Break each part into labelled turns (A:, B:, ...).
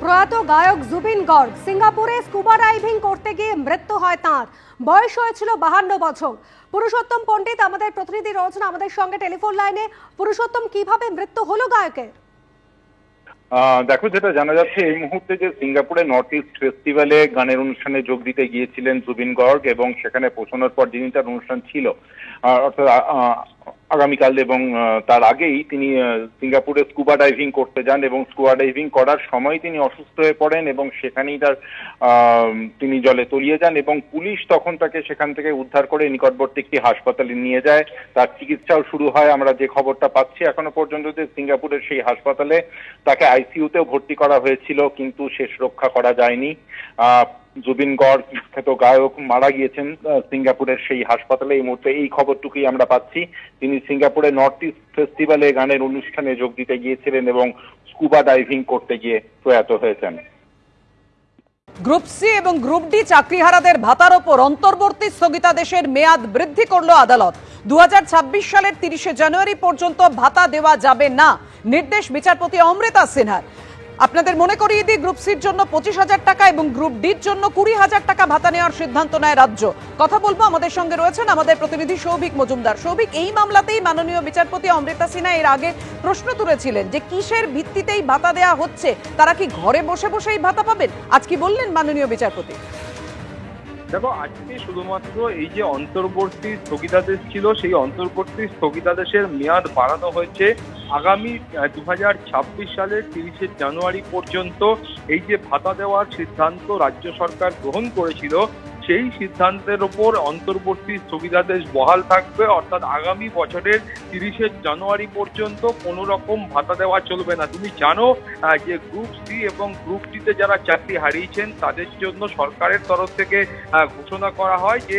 A: প্রয়াত গায়ক জুবিন গর্গ সিঙ্গাপুরে স্কুবা ডাইভিং করতে গিয়ে মৃত্যু হয় তাঁর। বয়স হয়েছিল 52 বছর। পুরুষোত্তম পণ্ডিত আমাদের প্রতিনিধি রয়েছেন আমাদের সঙ্গে টেলিফোন লাইনে। পুরুষোত্তম, কিভাবে মৃত্যু হলো গায়কের?
B: দেখো, যেটা জানা যাচ্ছে এই মুহূর্তে যে সিঙ্গাপুরে নর্থ ইস্ট ফেস্টিভ্যালে গানের অনুষ্ঠানে যোগ দিতে গিয়েছিলেন জুবিন গর্গ, এবং সেখানে পৌঁছানোর পর যিনি তার অনুষ্ঠান ছিল অর্থাৎ আগামীকাল, এবং তার আগেই তিনি সিঙ্গাপুরে স্কুবা ডাইভিং করতে যান, এবং স্কুবা ডাইভিং করার সময় তিনি অসুস্থ হয়ে পড়েন এবং সেখানেই তিনি জলে তলিয়ে যান, এবং পুলিশ তখন তাকে সেখান থেকে উদ্ধার করে নিকটবর্তী একটি হাসপাতালে নিয়ে যায়। তার চিকিৎসাও শুরু হয়। আমরা যে খবরটা পাচ্ছি এখনো পর্যন্ত যে সিঙ্গাপুরের সেই হাসপাতালে তাকে আইসিইউতেও ভর্তি করা হয়েছিল, কিন্তু শেষ রক্ষা করা যায়নি। জুবিন গর্গ, বিখ্যাত গায়ক, মারা গিয়েছেন সিঙ্গাপুরের সেই হাসপাতালে। এই মুহূর্তে এই খবরটুকুই আমরা পাচ্ছি। তিনি সিঙ্গাপুরে নর্থ ইস্ট ফেস্টিভ্যালে গানের অনুষ্ঠানে যোগ দিতে গিয়েছিলেন এবং স্কুবা ডাইভিং করতে গিয়ে প্রয়াত হয়েছেন।
C: গ্রুপ সি এবং গ্রুপ ডি চাকরিহারাদের ভাতার ওপর অন্তর্বর্তী স্থগিতাদেশের মেয়াদ বৃদ্ধি করল আদালত। 2026 সালের 30 জানুয়ারি পর্যন্ত ভাতা দেওয়া যাবে না, নির্দেশ বিচারপতি অমৃতা সিনহার। আপনাদের মনে করিয়ে দিই, গ্রুপ সির জন্য 25,000 টাকা এবং গ্রুপ ডির জন্য 20,000 টাকা ভাতা নেওয়ার সিদ্ধান্ত নেয় রাজ্য। কথা বলবো, আমাদের সঙ্গে রয়েছেন আমাদের প্রতিনিধি সৌভিক মজুমদার। সৌভিক, এই মামলাতেই মাননীয় বিচারপতি অমৃতা সিনহা এর আগে প্রশ্ন তুলেছিলেন যে কিসের ভিত্তিতেই ভাতা দেওয়া হচ্ছে, তারা কি ঘরে বসে বসেই ভাতা পাবেন? আজ কি বললেন মাননীয় বিচারপতি?
D: দেখো, আজকে শুধুমাত্র এই যে অন্তর্বর্তী স্থগিতাদেশ ছিল, সেই অন্তর্বর্তী স্থগিতাদেশের মেয়াদ বাড়ানো হয়েছে আগামী 2026 সালের 30 জানুয়ারি পর্যন্ত। এই যে ভাতা দেওয়ার সিদ্ধান্ত রাজ্য সরকার গ্রহণ করেছিল, সেই সিদ্ধান্তের ওপর অন্তর্বর্তী স্থগিতাদেশ বহাল থাকবে। অর্থাৎ আগামী বছরের 30 জানুয়ারি পর্যন্ত কোনো রকম ভাতা দেওয়া চলবে না। তুমি জানো যে গ্রুপ সি এবং গ্রুপ ডিতে যারা চাকরি হারিয়েছেন তাদের জন্য সরকারের তরফ থেকে ঘোষণা করা হয় যে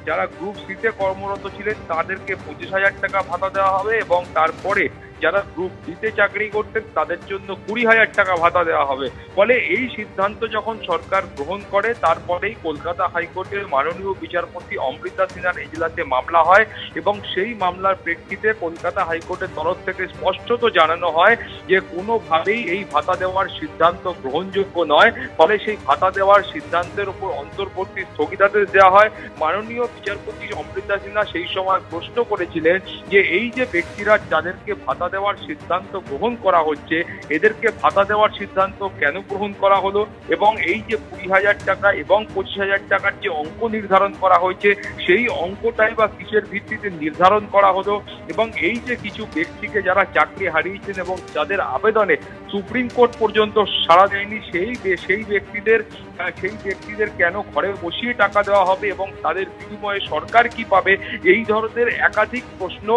D: যারা গ্রুপ সিতে কর্মরত ছিলেন তাদেরকে 25,000 টাকা ভাতা দেওয়া হবে, এবং তারপরে যারা গ্রুপ ডিতে চাকরি করতেন তাদের জন্য 20,000 টাকা ভাতা দেওয়া হবে। ফলে এই সিদ্ধান্ত যখন সরকার গ্রহণ করে, তারপরেই কলকাতা হাইকোর্টের মাননীয় বিচারপতি অমৃতা সিনহার এজলাসে মামলা হয়, এবং সেই মামলার প্রেক্ষিতে কলকাতা হাইকোর্টের তরফ থেকে স্পষ্টত জানানো হয় যে কোনোভাবেই এই ভাতা দেওয়ার সিদ্ধান্ত গ্রহণযোগ্য নয়। ফলে সেই ভাতা দেওয়ার সিদ্ধান্তের উপর অন্তর্বর্তী স্থগিতাদেশ দেওয়া হয়। মাননীয় বিচারপতি অমৃতা সিনহা সেই সময় প্রশ্ন করেছিলেন যে এই যে ব্যক্তিরা যাদেরকে ভাতা দেওয়ার সিদ্ধান্ত গ্রহণ করা হচ্ছে, এদেরকে ভাতা দেওয়ার সিদ্ধান্ত কেন গ্রহণ করা হলো, এবং এই যে 20,000 টাকা এবং 25,000 টাকার যে অঙ্ক নির্ধারণ করা হয়েছে, সেই অঙ্কটাই বা কিসের ভিত্তিতে নির্ধারণ করা হলো, এবং এই যে কিছু ব্যক্তিকে যারা চাকরি হারিয়েছেন এবং যাদের আবেদনে সুপ্রিম কোর্ট পর্যন্ত সাড়া দেয়নি, সেই ব্যক্তিদের কেন ঘরে বসিয়ে টাকা দেওয়া হবে এবং তাদের বিনিময়ে সরকার কি পাবে, এই ধরনের একাধিক প্রশ্ন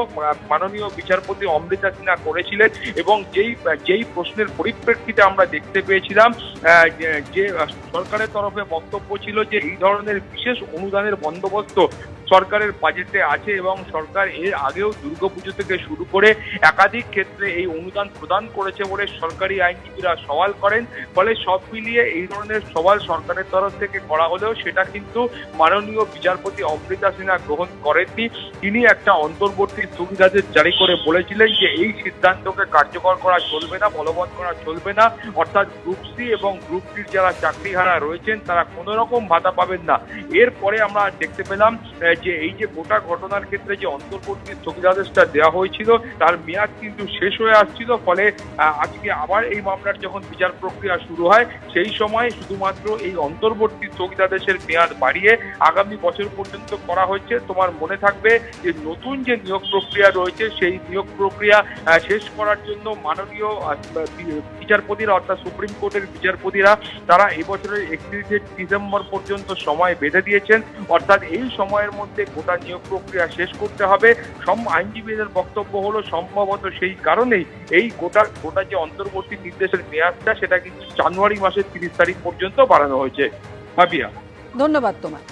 D: মাননীয় বিচারপতি অমৃতা সিনহা করেছিলেন। এবং যেই প্রশ্নের পরিপ্রেক্ষিতে আমরা দেখতে পেয়েছিলাম যে সরকারের তরফে বক্তব্য ছিল যে এই ধরনের বিশেষ অনুদানের বন্দোবস্ত সরকারের বাজেটে আছে, এবং সরকার এর আগেও দুর্গাপুজো থেকে শুরু করে একাধিক ক্ষেত্রে এই অনুদান প্রদান করেছে বলে সরকারি আইনজীবীরা সওয়াল করেন। ফলে সব মিলিয়ে এই ধরনের সওয়াল সরকারের তরফ থেকে করা হলেও সেটা কিন্তু মাননীয় বিচারপতি অমৃতা সিনহা গ্রহণ করেননি। তিনি একটা অন্তর্বর্তী স্থগিতাদেশ জারি করে বলেছিলেন যে এই সিদ্ধান্তকে কার্যকর করা চলবে না, বলবৎ করা চলবে না। অর্থাৎ গ্রুপ সি এবং গ্রুপ ডির যারা চাকরিহারা রয়েছেন তারা কোনো রকম ভাতা পাবেন না। এরপরে আমরা দেখতে পেলাম যে এই যে গোটা ঘটনার ক্ষেত্রে যে অন্তর্বর্তী স্থগিতাদেশটা দেওয়া হয়েছিল তার মেয়াদ কিন্তু শেষ হয়ে আসছিল। ফলে আজকে আবার এই মামলার যখন বিচার প্রক্রিয়া শুরু হয়, সেই সময় শুধুমাত্র এই অন্তর্বর্তী স্থগিতাদেশের মেয়াদ বাড়িয়ে আগামী বছর পর্যন্ত করা হয়েছে। তোমার মনে থাকবে যে নতুন যে নিয়োগ প্রক্রিয়া রয়েছে, সেই নিয়োগ প্রক্রিয়া শেষ করার জন্য মাননীয় বিচারপতিরা অর্থাৎ সুপ্রিম কোর্টের বিচারপতিরা তারা এবছরের 31 ডিসেম্বর পর্যন্ত সময় বেঁধে দিয়েছেন। অর্থাৎ এই সময়ের মধ্যে গোটা নিয়োগ প্রক্রিয়া শেষ করতে হবে। সব আইনজীবীদের বক্তব্য হলো সম্ভবত সেই কারণেই এই গোটা যে অন্তর্বর্তী নির্দেশের মেয়াদটা সেটা কিন্তু জানুয়ারি মাসের 30 তারিখ পর্যন্ত বাড়ানো হয়েছে। ভাবিয়া,
C: ধন্যবাদ তোমায়।